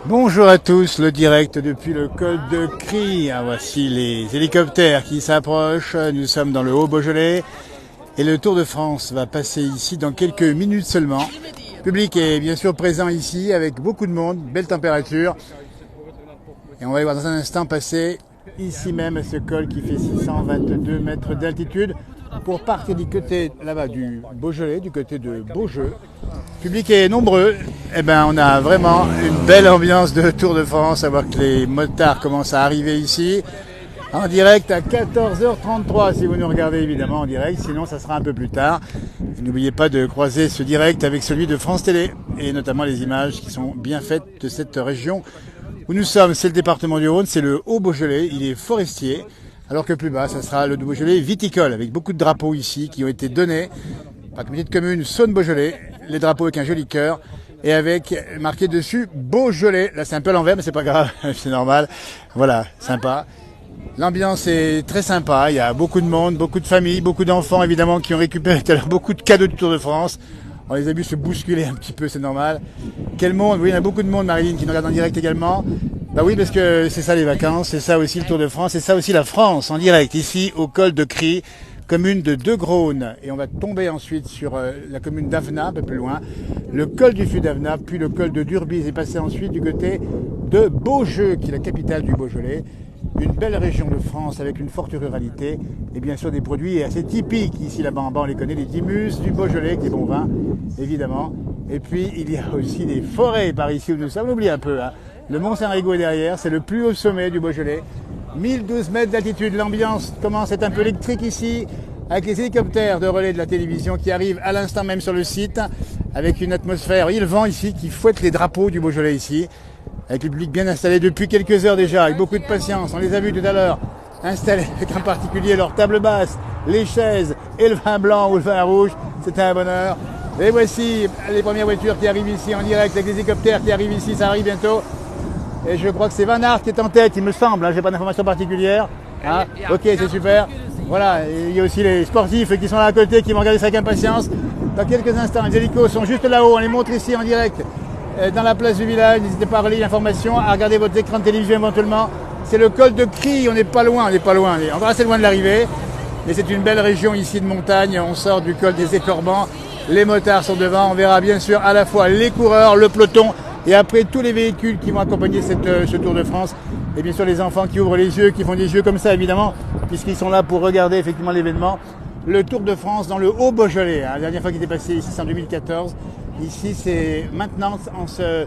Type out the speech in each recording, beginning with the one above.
Bonjour à tous, le direct depuis le col de Cry. Voici les hélicoptères qui s'approchent. Nous sommes dans le Haut-Beaujolais et le Tour de France va passer ici dans quelques minutes seulement. Le public est bien sûr présent ici avec beaucoup de monde, belle température. Et on va aller voir dans un instant passer ici même ce col qui fait 622 mètres d'altitude pour partir du côté là-bas du Beaujolais, du côté de Beaujeu. Le public est nombreux. On a vraiment une belle ambiance de Tour de France, à voir que les motards commencent à arriver ici. En direct à 14h33 si vous nous regardez évidemment en direct, sinon ça sera un peu plus tard. N'oubliez pas de croiser ce direct avec celui de France Télé et notamment les images qui sont bien faites de cette région où nous sommes. C'est le département du Rhône, c'est le Haut-Beaujolais, il est forestier, alors que plus bas ça sera le Beaujolais viticole avec beaucoup de drapeaux ici qui ont été donnés par la communauté de communes Saône-Beaujolais, les drapeaux avec un joli cœur et avec marqué dessus Beaujolais. Là c'est un peu à l'envers mais c'est pas grave, c'est normal. Voilà, sympa. L'ambiance est très sympa, il y a beaucoup de monde, beaucoup de familles, beaucoup d'enfants évidemment qui ont récupéré tout à l'heure beaucoup de cadeaux du Tour de France. On les a vus se bousculer un petit peu, c'est normal. Quel monde, oui il y a beaucoup de monde Marilyn qui nous regarde en direct également. Bah oui parce que c'est ça les vacances, c'est ça aussi le Tour de France, c'est ça aussi la France en direct ici au col de Cry, commune de Degraunes. Et on va tomber ensuite sur la commune d'Avenat, un peu plus loin, le col du Fût d'Avenat, puis le col de Durbise et passer ensuite du côté de Beaujeu qui est la capitale du Beaujolais. Une belle région de France avec une forte ruralité et bien sûr des produits assez typiques. Ici, là-bas en bas, on les connaît, les Dimus, du Beaujolais, qui est bon vin, évidemment. Et puis, il y a aussi des forêts par ici où nous sommes. On oublie un peu, hein. Le Mont Saint-Rigaud est derrière, c'est le plus haut sommet du Beaujolais. 1012 mètres d'altitude, l'ambiance commence à être un peu électrique ici, avec les hélicoptères de relais de la télévision qui arrivent à l'instant même sur le site, avec une atmosphère, il y a le vent ici qui fouette les drapeaux du Beaujolais ici. Avec le public bien installé depuis quelques heures déjà, avec beaucoup de patience. On les a vus tout à l'heure installés avec en particulier leur table basse, les chaises et le vin blanc ou le vin rouge. C'était un bonheur. Et voici les premières voitures qui arrivent ici en direct avec les hélicoptères qui arrivent ici, ça arrive bientôt. Et je crois que c'est Van Aert qui est en tête, il me semble, hein, j'ai pas d'informations particulières. Hein. Ok, c'est super. Voilà, et il y a aussi les sportifs qui sont là à côté, qui vont regarder ça avec impatience. Dans quelques instants, les hélicos sont juste là-haut, on les montre ici en direct. Dans la place du village, n'hésitez pas à relayer l'information, à regarder votre écran de télévision éventuellement. C'est le col de Cry, on n'est pas loin, on est encore assez loin de l'arrivée. Mais c'est une belle région ici de montagne, on sort du col des Écorbans, les motards sont devant, on verra bien sûr à la fois les coureurs, le peloton et après tous les véhicules qui vont accompagner ce Tour de France. Et bien sûr les enfants qui ouvrent les yeux, qui font des yeux comme ça évidemment, puisqu'ils sont là pour regarder effectivement l'événement. Le Tour de France dans le Haut-Beaujolais, hein. La dernière fois qu'il était passé ici c'est en 2014. Ici, c'est maintenant, en ce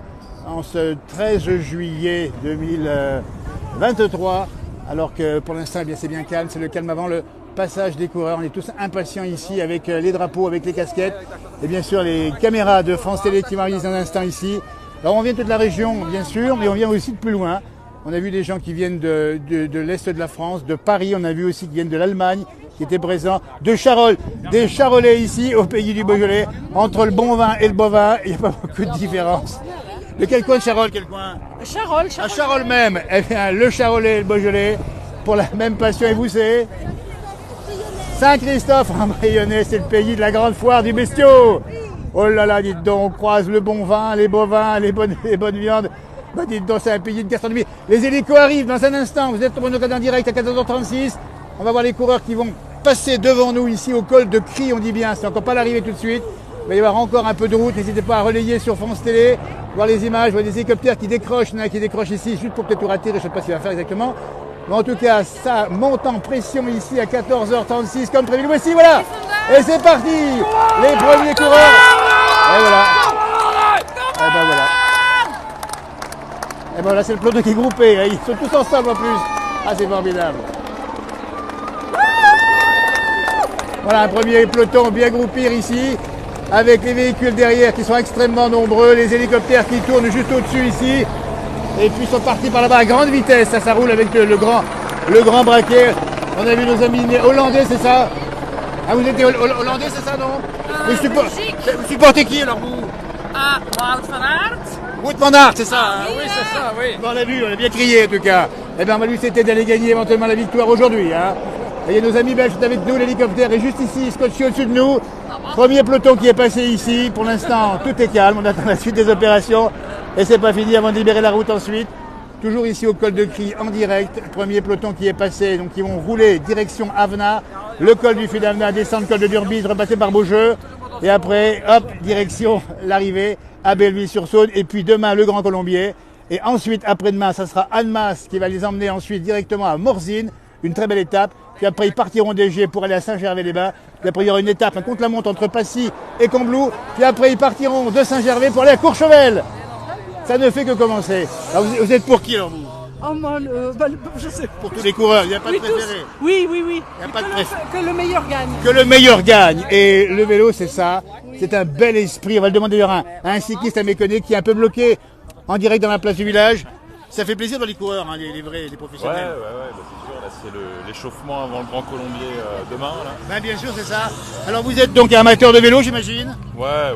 13 juillet 2023, alors que pour l'instant, c'est bien calme, c'est le calme avant le passage des coureurs. On est tous impatients ici avec les drapeaux, avec les casquettes, et bien sûr les caméras de France Télé qui vont arriver dans un instant ici. Alors on vient de toute la région, bien sûr, mais on vient aussi de plus loin. On a vu des gens qui viennent de l'Est de la France, de Paris, on a vu aussi qui viennent de l'Allemagne, qui étaient présents, de Charolles, des Charolais ici au pays du Beaujolais. Entre le bon vin et le bovin, il n'y a pas beaucoup de différence. De quel coin de Charolles, quel coin? Charolles. À Charolles même. Eh bien, le Charolais et le Beaujolais, pour la même passion. Et vous, c'est Saint-Christophe en Bayonnais, c'est le pays de la grande foire du bestiau. Oh là là, dites donc, on croise le bon vin, les bovins, les bonnes viandes. Bah dites donc, c'est un pays de gastronomie. Les hélicos arrivent dans un instant. Vous êtes pour nous en direct à 14h36. On va voir les coureurs qui vont passer devant nous ici au col de Cry, on dit bien, c'est encore pas l'arrivée tout de suite. Il va y avoir encore un peu de route, n'hésitez pas à relayer sur France Télé, voir les images, voir des hélicoptères qui décrochent, il y en a qui décrochent ici, juste pour peut-être tout rater, je ne sais pas ce qu'il va faire exactement. Mais en tout cas, ça monte en pression ici à 14h36 comme prévu. Voici, voilà. Et c'est parti. Les premiers coureurs. Et voilà. Et ben voilà. Et ben voilà, c'est le peloton qui est groupé, ils sont tous ensemble en plus. Ah, c'est formidable. Voilà un premier peloton bien groupé ici, avec les véhicules derrière qui sont extrêmement nombreux, les hélicoptères qui tournent juste au-dessus ici, et puis ils sont partis par là-bas à grande vitesse, ça roule avec le grand braquet. On a vu nos amis hollandais, c'est ça? Ah, vous êtes hollandais, c'est ça, non? Vous supportez qui alors vous? Ah, Wout van Aert. Wout van Aert, c'est ça, hein? Oui, c'est ça, oui. On l'a vu, on a bien crié en tout cas. Eh bien, lui, c'était d'aller gagner éventuellement la victoire aujourd'hui, hein. Et il y a nos amis belges avec nous, l'hélicoptère est juste ici, scotché au-dessus de nous. Premier peloton qui est passé ici, pour l'instant tout est calme, on attend la suite des opérations. Et c'est pas fini avant de libérer la route ensuite. Toujours ici au col de Crie en direct. Premier peloton qui est passé, donc ils vont rouler direction Avena. Le col du Fût d'Avena, descendre le col de Durbise, repasser par Beaujeu. Et après, hop, direction l'arrivée à Belleville-sur-Saône. Et puis demain, le Grand Colombier. Et ensuite, après-demain, ça sera Annemasse qui va les emmener ensuite directement à Morzine. Une très belle étape. Puis après, ils partiront d'Égée pour aller à Saint-Gervais-les-Bains. Puis après, il y aura une étape, un contre-la-montre entre Passy et Combloux. Puis après, ils partiront de Saint-Gervais pour aller à Courchevel. Ça ne fait que commencer. Alors, vous êtes pour qui alors vous? Oh moi, je sais. Pour tous les coureurs, il n'y a pas Oui, de préféré. Oui. Il n'y a pas de préféré. Que le meilleur gagne. Que le meilleur gagne. Et le vélo, c'est ça. C'est un bel esprit. On va le demander d'ailleurs à un cycliste à méconnaître qui est un peu bloqué en direct dans la place du village. Ça fait plaisir dans les coureurs, hein, les vrais, les professionnels. Ouais, c'est sûr. Là, c'est l'échauffement avant le Grand Colombier demain. Là. Ben, bien sûr, c'est ça. Alors vous êtes donc amateur de vélo, j'imagine? Ouais.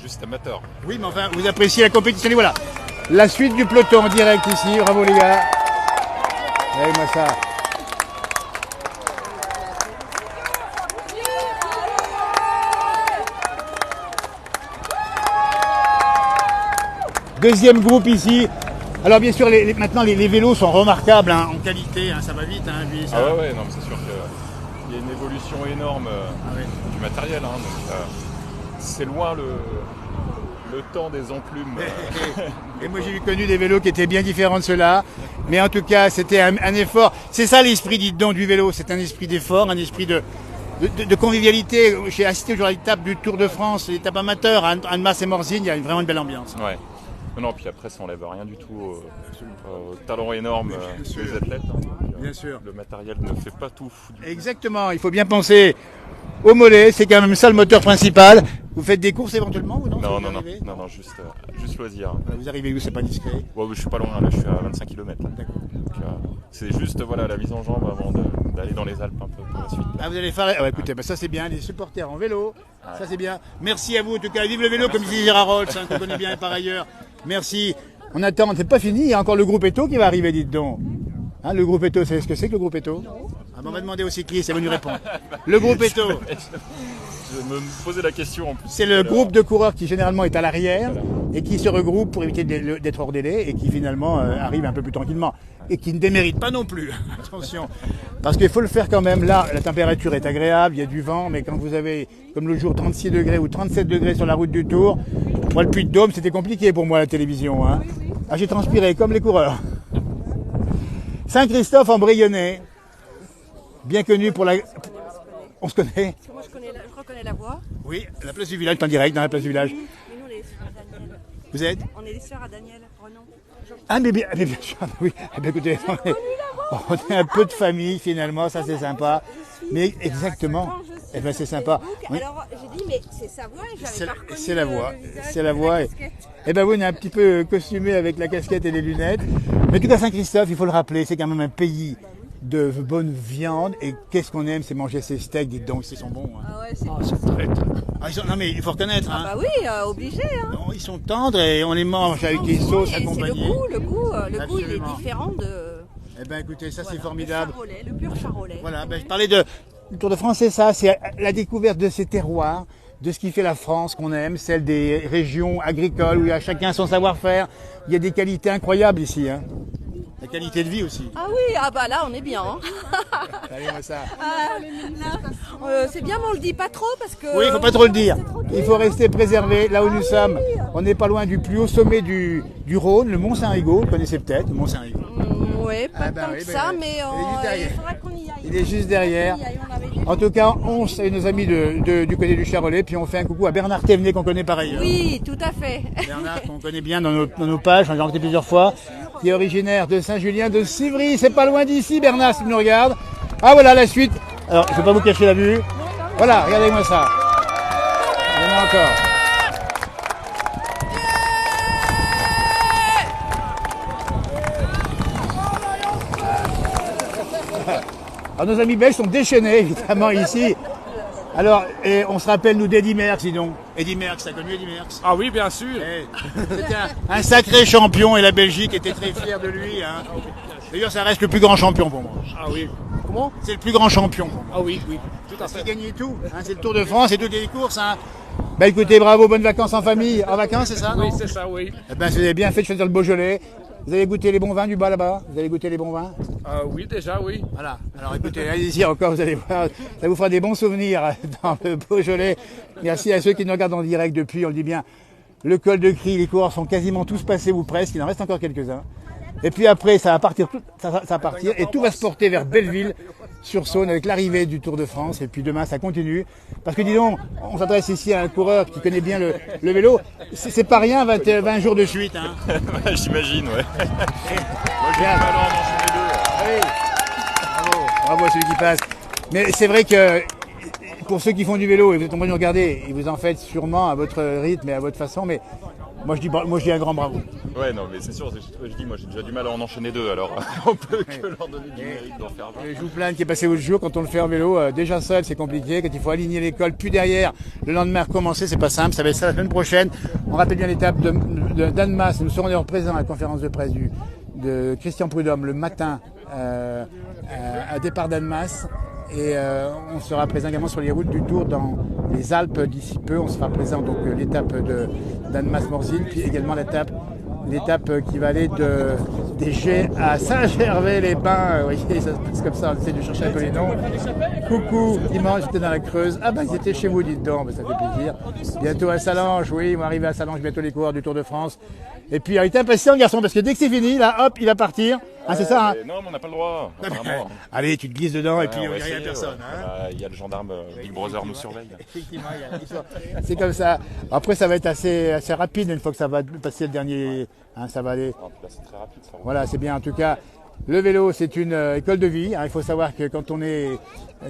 Juste amateur. Oui, mais enfin, vous appréciez la compétition. Et voilà. La suite du peloton en direct ici. Bravo les gars. Regardez-moi ça. Deuxième groupe ici. Alors bien sûr, maintenant les vélos sont remarquables hein, en qualité, hein, ça va vite. Hein, lui, ça... Ah ouais, non, mais c'est sûr qu'il y a une évolution énorme du matériel. Hein, donc, c'est loin le temps des enclumes. Et moi j'ai connu des vélos qui étaient bien différents de ceux-là. Mais en tout cas, c'était un effort. C'est ça l'esprit, dites donc, du vélo. C'est un esprit d'effort, un esprit de convivialité. J'ai assisté aujourd'hui à l'étape du Tour de France, l'étape amateur, à Annemasse et Morzine, il y a vraiment une belle ambiance. Ouais. Non, puis après, ça n'enlève rien du tout au talent énorme sur les athlètes. Hein, donc, bien sûr. Le matériel ne fait pas tout. Exactement, il faut bien penser au mollet, c'est quand même ça le moteur principal. Vous faites des courses éventuellement ou non? Non, juste loisir. Vous arrivez où, c'est pas discret? Ouais, je suis pas loin, là, je suis à 25 km. D'accord. C'est juste la mise en jambe avant d'aller dans les Alpes un peu pour la suite. Ah, vous allez faire... Ah, écoutez, ça c'est bien, les supporters en vélo, ça c'est bien. Merci à vous en tout cas, vive le vélo comme disait Gérard Rolls, hein, qu'on connaît bien par ailleurs. Merci. On attend, c'est pas fini, il y a encore le groupe Eto qui va arriver, dites donc. Hein, le groupe Eto, c'est ce que c'est que le groupe Eto? On va demander aux cyclistes, elle va nous répondre. Le groupe Eto. Je me posais la question en plus. C'est le groupe de coureurs qui généralement est à l'arrière et qui se regroupe pour éviter d'être hors délai et qui finalement arrive un peu plus tranquillement. Et qui ne démérite pas non plus, attention. Parce qu'il faut le faire quand même. Là, la température est agréable, il y a du vent, mais quand vous avez, comme le jour, 36 degrés ou 37 degrés sur la route du Tour, moi le Puy-de-Dôme, c'était compliqué pour moi à la télévision. Hein. Ah, j'ai transpiré comme les coureurs. Saint-Christophe en Brionnais, bien connu pour la... On se connaît? Moi je reconnais la voix. Oui, la place du village, en direct dans la place du village. Mais nous on est les sœurs à Daniel. Vous êtes? On est les sœurs à Daniel, Renan. Ah mais bien sûr, oui. Eh bien, écoutez, on est un peu de famille finalement, ça c'est sympa. Mais exactement, eh ben c'est sympa. Oui. Alors j'ai dit mais c'est sa voix, j'avais pas reconnu. C'est la voix, c'est la voix. Et ben vous, on est un petit peu costumé avec la casquette et les lunettes. Mais tout à Saint-Christophe, il faut le rappeler, c'est quand même un pays de bonne viande. Et qu'est-ce qu'on aime, c'est manger ses steaks, dites donc, ils sont bons. Hein. Ah ouais, c'est Non mais il faut reconnaître. Hein. bah oui, obligé. Hein. Non, ils sont tendres et on les mange avec des sauces accompagnées. Le goût il Absolument. est différent de... Eh ben écoutez, ça Voilà, c'est formidable. Le pur charolais. Voilà, ben, je parlais du Tour de France, c'est ça, c'est la découverte de ces terroirs, de ce qui fait la France qu'on aime, celle des régions agricoles où il y a chacun son savoir-faire. Il y a des qualités incroyables ici, hein. La qualité de vie aussi. Ah oui, ah bah là on est bien. Hein. Allez, moi ça. C'est bien mais on le dit pas trop parce que... Oui, il faut pas trop le dire. Il faut rester préservé là où nous sommes. On n'est pas loin du plus haut sommet du Rhône, le Mont Saint-Rigaud. Vous connaissez peut-être le Mont Saint-Rigaud. Oui, pas tant oui, que ça, mais il il faudra qu'on y aille. Il est juste derrière. En tout cas, on salue nos amis du côté du Charolais, puis on fait un coucou à Bernard Thévenet qu'on connaît par ailleurs. Oui, tout à fait. Bernard qu'on connaît bien dans nos pages, on l'a rencontré plusieurs fois, qui est originaire de Saint-Julien de Civry. C'est pas loin d'ici, Bernard, si tu nous regardes. Ah voilà la suite. Alors, je ne vais pas vous cacher la vue. Voilà, regardez-moi ça. Il y en a encore. Alors, nos amis belges sont déchaînés, évidemment, ici. Alors, et on se rappelle, nous, d'Eddy Merckx, dis donc. Eddy Merckx, t'as connu Eddy Merckx? Ah oui, bien sûr. C'était un sacré champion et la Belgique était très fière de lui. Hein. D'ailleurs, ça reste le plus grand champion pour moi. Ah oui. Comment? C'est le plus grand champion pour moi. Ah oui, oui. Tout à Parce fait. qu'il gagnait tout. Hein. C'est le Tour de France et toutes les courses. Hein. Bah écoutez, bravo, bonnes vacances en famille. En vacances, c'est ça? Oui, c'est ça, oui. Eh ben, vous avez bien fait de choisir le Beaujolais. Vous avez goûté les bons vins du bas là-bas? Vous avez goûté les bons vins? Oui, déjà, oui. Voilà. Alors écoutez, allez-y encore, vous allez voir, ça vous fera des bons souvenirs dans le Beaujolais. Merci à ceux qui nous regardent en direct depuis, on le dit bien, le col de Crie, les coureurs sont quasiment tous passés ou presque, il en reste encore quelques-uns. Et puis après, ça va partir, ça va partir et tout va se porter vers Belleville sur Saône avec l'arrivée du Tour de France. Et puis demain, ça continue. Parce que dis donc, on s'adresse ici à un coureur qui connaît bien le vélo. C'est pas rien, 20 jours de suite. Hein. J'imagine, ouais. Moi, j'ai Bien. du mal à en enchaîner deux. Ah oui. Bravo à celui qui passe. Mais c'est vrai que pour ceux qui font du vélo, et vous êtes en train de nous regarder, et vous en faites sûrement à votre rythme et à votre façon, mais moi je dis un grand bravo. Ouais, non, mais c'est sûr, je dis, moi j'ai déjà du mal à en enchaîner deux, alors on peut que leur donner du mérite d'en faire 20. Je vous plains qui est passé l'autre jour, quand on le fait en vélo, déjà seul c'est compliqué, quand il faut aligner l'école, puis derrière, le lendemain recommencer, c'est pas simple, ça va être ça la semaine prochaine. On rappelle bien l'étape d'Annemasse, nous serons d'ailleurs présents à la conférence de presse de Christian Prudhomme le matin à départ d'Annemasse. Et on sera présent également sur les routes du Tour dans les Alpes d'ici peu. On sera présent donc l'étape d'Annemasse-Morzine, puis également l'étape qui va aller des Gets à Saint-Gervais-les-Bains. Vous voyez, ça se passe comme ça, on essaie de chercher un peu les noms. Coucou, dimanche j'étais dans la Creuse. Ah ben ils étaient chez vous, dites donc, ça fait plaisir. Bientôt à Salange, oui, ils vont arriver à Salange, bientôt les coureurs du Tour de France. Et puis il est impatient le garçon, parce que dès que c'est fini, là, hop, il va partir. Ah c'est ça, hein? Non, mais on n'a pas le droit. Vraiment. Allez, tu te glisses dedans et puis on on va dit rien à essayer, personne. ouais. Hein. Il y a le gendarme Big Brother nous surveille. Effectivement, c'est comme ça. Après, ça va être assez rapide une fois que ça va passer le dernier. Hein, ça va aller. Non, là, c'est très rapide. Ça va. Voilà, c'est bien. En tout cas, le vélo, c'est une école de vie. Hein. Il faut savoir que quand on est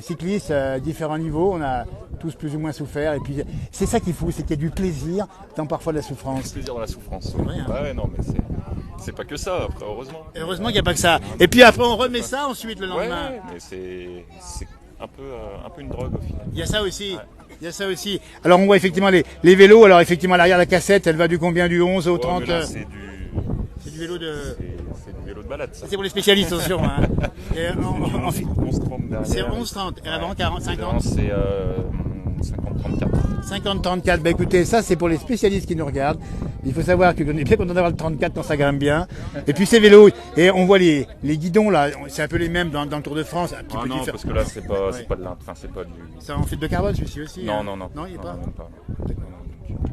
cycliste à différents niveaux, on a tous plus ou moins souffert. Et puis, c'est ça qu'il faut, c'est qu'il y a du plaisir, tant parfois de la souffrance. Plaisir dans la souffrance. Ouais, hein. Ouais, non, mais c'est pas que ça, après, heureusement. Heureusement qu'il n'y a pas que ça. Et puis après, on remet ça ensuite le Ouais, lendemain. mais c'est un peu une drogue au final. Il y a ça aussi. Il y a ça aussi. Alors on voit effectivement les vélos. Alors effectivement à l'arrière la cassette, elle va du combien, du 11 au Ouais, 30 mais là, c'est du vélo de. c'est du vélo de balade, ça. C'est pour les spécialistes, attention. Hein. Et 11-30 derrière. c'est 11-30. Et avant 40, 50. C'est 50-34. 50-34. Bah écoutez, ça c'est pour les spécialistes qui nous regardent. Il faut savoir qu'on est bien content d'avoir le 34 quand ça grimpe bien. Et puis ces vélos, et on voit les guidons là, c'est un peu les mêmes dans le Tour de France. Un petit Ah peu non, différent. parce que là, c'est pas de l'int, enfin, c'est pas du. C'est en fibre de carbone celui-ci aussi. Non, hein. non, non. Non, il n'y est pas. Même pas.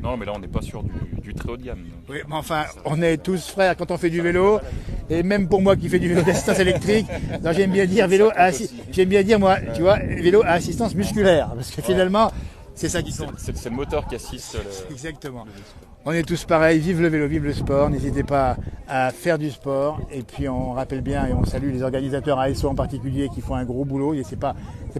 Non, mais là, on n'est pas sur du très haut de gamme. Oui, mais enfin, on est tous frères quand on fait du vélo. Et même pour moi qui fais du vélo d'assistance électrique, non, j'aime bien dire j'aime bien dire moi, tu vois, vélo à assistance musculaire. Parce que finalement, c'est ça qui compte. C'est le moteur qui assiste. Exactement. On est tous pareils, vive le vélo, vive le sport, n'hésitez pas à faire du sport. Et puis on rappelle bien et on salue les organisateurs ASO en particulier qui font un gros boulot. Et c'est pas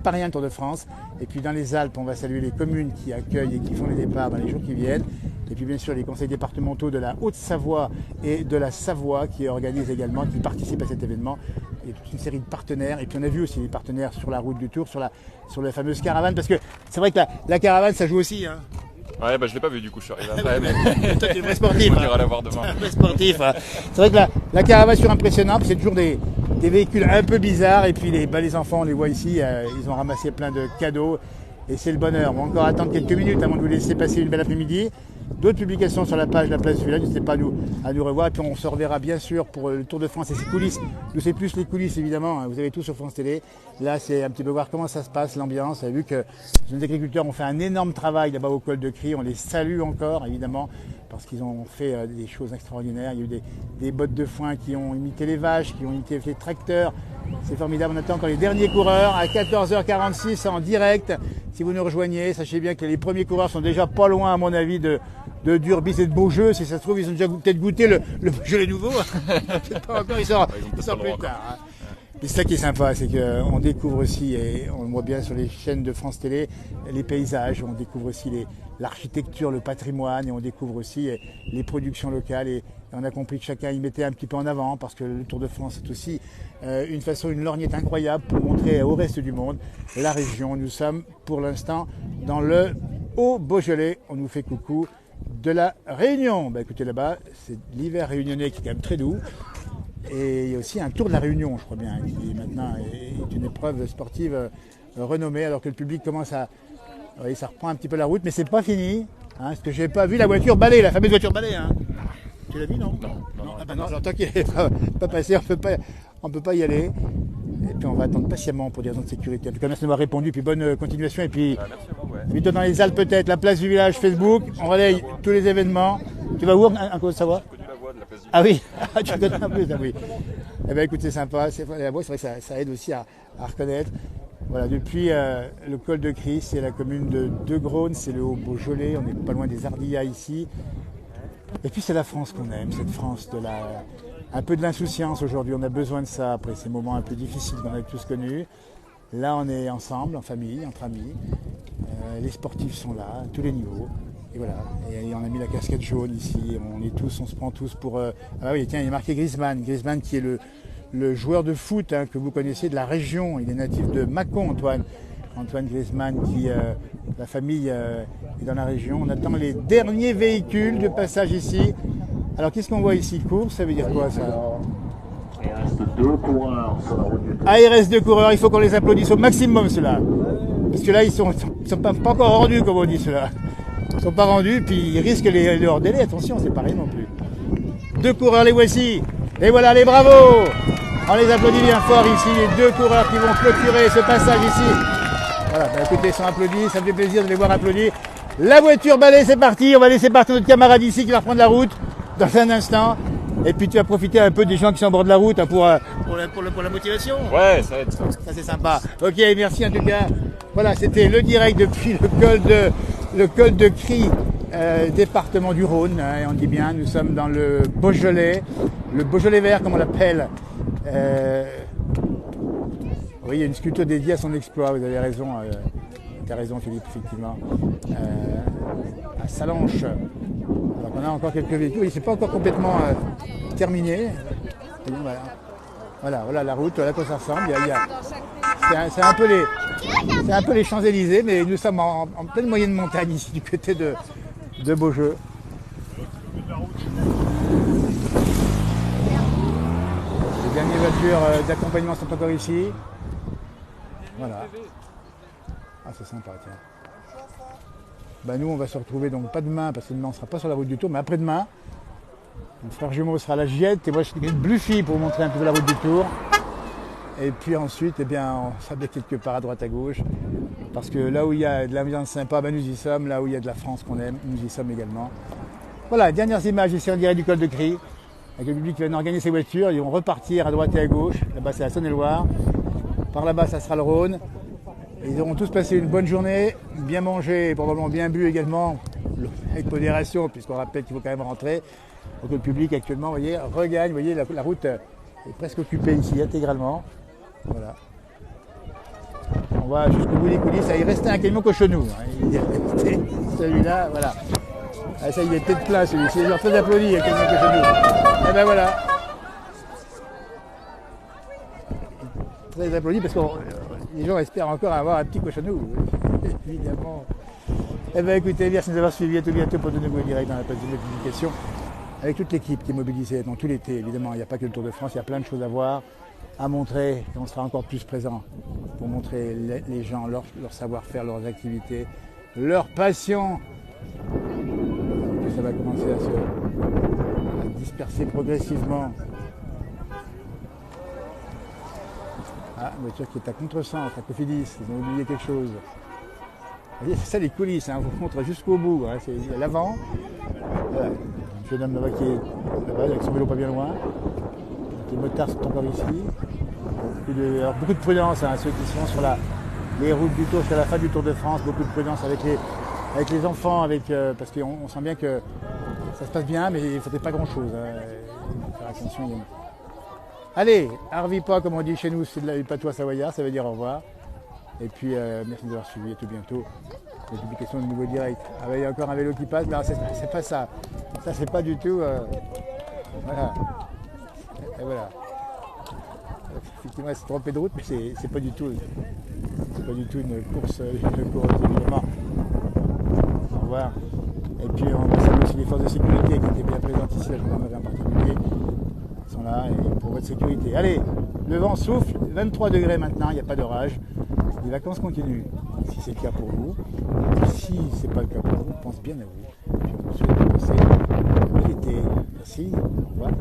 rien le Tour de France. Et puis dans les Alpes, on va saluer les communes qui accueillent et qui font les départs dans les jours qui viennent. Et puis bien sûr les conseils départementaux de la Haute-Savoie et de la Savoie qui organisent également, qui participent à cet événement. Il y a toute une série de partenaires. Et puis on a vu aussi les partenaires sur la route du Tour, sur la fameuse caravane. Parce que c'est vrai que la caravane, ça joue aussi. Hein. Ouais, bah je l'ai pas vu du coup, je suis arrivé après, mais Toi, tu es vrai sportif. on ira la voir demain. Un vrai sportif. Hein. C'est vrai que la caravane sur impressionnante, c'est toujours des véhicules un peu bizarres. Et puis les enfants, on les voit ici, ils ont ramassé plein de cadeaux. Et c'est le bonheur. On va encore attendre quelques minutes avant de vous laisser passer une belle après-midi. D'autres publications sur la page de la Place du Village, n'hésitez pas à nous revoir. Et puis on se reverra bien sûr pour le Tour de France et ses coulisses. Nous, c'est plus les coulisses évidemment, hein. Vous avez tout sur France Télé. Là, c'est un petit peu voir comment ça se passe, l'ambiance. Vous avez vu que les agriculteurs ont fait un énorme travail là-bas au col de Crie. On les salue encore évidemment parce qu'ils ont fait des choses extraordinaires. Il y a eu des bottes de foin qui ont imité les vaches, qui ont imité les tracteurs. C'est formidable, on attend encore les derniers coureurs à 14h46 en direct. Si vous nous rejoignez, sachez bien que les premiers coureurs sont déjà pas loin à mon avis de Durbis et de Beaujeu. Si ça se trouve, ils ont déjà peut-être goûté le Beaujolais nouveau. Peut-être pas encore, il sort plus tard. Hein. Et c'est ça qui est sympa, c'est qu'on découvre aussi, et on le voit bien sur les chaînes de France Télé, les paysages, on découvre aussi l'architecture, le patrimoine, et on découvre aussi les productions locales. Et on a compris que chacun y mettait un petit peu en avant, parce que le Tour de France est aussi une lorgnette incroyable pour montrer au reste du monde la région. Nous sommes pour l'instant dans le Haut-Beaujolais. On nous fait coucou de la Réunion. Bah, écoutez, là-bas, c'est l'hiver réunionnais qui est quand même très doux. Et il y a aussi un Tour de la Réunion, je crois bien, qui maintenant est une épreuve sportive renommée, alors que le public commence à... Oui, ça reprend un petit peu la route, mais c'est pas fini. Hein, parce que j'ai pas vu la voiture balai, la fameuse voiture balai. Hein. Tu l'as vu, non? Non. Ah bah non, tant qu'il n'est pas passé, on peut pas y aller. Et puis on va attendre patiemment pour des raisons de sécurité. En tout cas, merci de m'avoir répondu, puis bonne continuation. Et puis, Merci à vous, ouais. plutôt dans les Alpes peut-être, la place du village Facebook, on relaye tous les événements. Tu vas où encore de savoir? Je connais la voix de la place du Ah oui, tu connais un peu ça, oui. Eh bien écoute, c'est sympa, la voix, c'est vrai que ça aide aussi à reconnaître. Voilà, depuis le col de Cris, c'est la commune de Degraunes, c'est le Haut-Beaujolais, on n'est pas loin des Ardillas ici. Et puis c'est la France qu'on aime, cette France un peu de l'insouciance aujourd'hui, on a besoin de ça après ces moments un peu difficiles qu'on a tous connus. Là on est ensemble, en famille, entre amis, les sportifs sont là, à tous les niveaux. Et voilà, et on a mis la casquette jaune ici, on se prend tous pour... Ah oui, tiens, il est marqué Griezmann qui est le joueur de foot que vous connaissez de la région, il est natif de Mâcon, Antoine Griezmann, la famille est dans la région. On attend les derniers véhicules de passage ici. Alors qu'est-ce qu'on voit ici? Course, ça veut dire quoi ça? Il reste 2 coureurs sur la route du Ah, il reste 2 coureurs, il faut qu'on les applaudisse au maximum ceux-là. Parce que là, ils sont pas encore rendus, comme on dit ceux-là. Ils sont pas rendus, puis ils risquent les hors-délais. Attention, c'est pareil non plus. 2 coureurs, les voici. Et voilà, les bravos. On les applaudit bien fort ici, les 2 coureurs qui vont clôturer ce passage ici. Voilà, bah écoutez, ils sont applaudis, ça me fait plaisir de les voir applaudir. La voiture balai, c'est parti. On va laisser partir notre camarade ici qui va reprendre la route dans un instant. Et puis tu vas profiter un peu des gens qui sont au bord de la route pour la motivation. Ouais, ça aide ça. Ça c'est sympa. Ok, merci en tout cas. Voilà, c'était le direct depuis le col de Cris, département du Rhône. Et on dit bien, nous sommes dans le Beaujolais vert comme on l'appelle. Oui, il y a une sculpture dédiée à son exploit, vous avez raison. Tu as raison Philippe, effectivement. À Salanches. Donc on a encore quelques véhicules. Oui, c'est pas encore complètement terminé. Et donc, voilà la route, voilà à quoi ça ressemble. C'est un peu les Champs-Élysées, mais nous sommes en pleine moyenne montagne ici du côté de Beaujeu. Les dernières voitures d'accompagnement sont encore ici. Voilà. Ah, c'est sympa, tiens. Bah, nous, on va se retrouver donc pas demain, parce que demain, on ne sera pas sur la route du Tour, mais après-demain. Mon frère jumeau sera à la Giette, et moi, je suis une Bluffy pour vous montrer un peu la route du Tour. Et puis ensuite, eh bien, on sera bien quelque part à droite à gauche. Parce que là où il y a de l'ambiance sympa, bah, nous y sommes. Là où il y a de la France qu'on aime, nous y sommes également. Voilà, dernières images ici en direct du col de Cris. Avec le public qui vient organiser ses voitures. Ils vont repartir à droite et à gauche. Là-bas, c'est la Saône-et-Loire. Par là-bas, ça sera le Rhône. Et ils auront tous passé une bonne journée, bien mangé et probablement bien bu également, avec modération, puisqu'on rappelle qu'il faut quand même rentrer. Donc le public actuellement, vous voyez, regagne. Vous voyez, la route est presque occupée ici intégralement. Voilà. On va jusqu'au bout des coulisses. Il restait un camion cochonou. Il restait celui-là, voilà. Ah, ça, il est peut-être plein celui-ci. Il leur fait d'applaudir, le camion cochonou. Et ben voilà. Très applaudi parce que les gens espèrent encore avoir un petit cochonou, évidemment. Eh bien écoutez, merci de nous avoir suivis. À tout bientôt pour de nouveaux directs dans la page de notification. Avec toute l'équipe qui est mobilisée dans tout l'été, évidemment. Il n'y a pas que le Tour de France, il y a plein de choses à voir, à montrer. Et on sera encore plus présent pour montrer les gens, leur savoir-faire, leurs activités, leur passion. Ça va commencer à se disperser progressivement. Ah, une voiture qui est à contresens, à Cofidis, ils ont oublié quelque chose. Vous voyez, c'est ça les coulisses, on vous montre jusqu'au bout. C'est l'avant. Voilà. Un jeune homme là-bas qui est là-bas, avec son vélo pas bien loin. Les motards sont encore ici. Alors, beaucoup de prudence, ceux qui sont sur les routes du Tour jusqu'à la fin du Tour de France, beaucoup de prudence avec les enfants, parce qu'on sent bien que ça se passe bien, mais il ne faudrait pas grand-chose. Il faut faire attention également. Allez, arvis pas comme on dit chez nous, c'est de la patois savoyard, ça veut dire au revoir. Et puis merci de nous avoir suivis, à tout bientôt. La publication de nouveaux directs. Ah ben, il y a encore un vélo qui passe, mais c'est pas ça. Ça c'est pas du tout. Voilà. Et voilà. Effectivement, elle s'est trompée de route, mais c'est pas du tout. C'est pas du tout une course évidemment. Au revoir. Et puis on va saluer aussi les forces de sécurité qui étaient bien présentes ici, la gendarmerie en particulier. Ils sont là et pour votre votre sécurité. Allez, le vent souffle, 23 degrés maintenant, il n'y a pas d'orage. Les vacances continuent, si c'est le cas pour vous. Si c'est pas le cas pour vous, pense bien à vous. Je vous souhaite de passer un bel été. Merci, au revoir.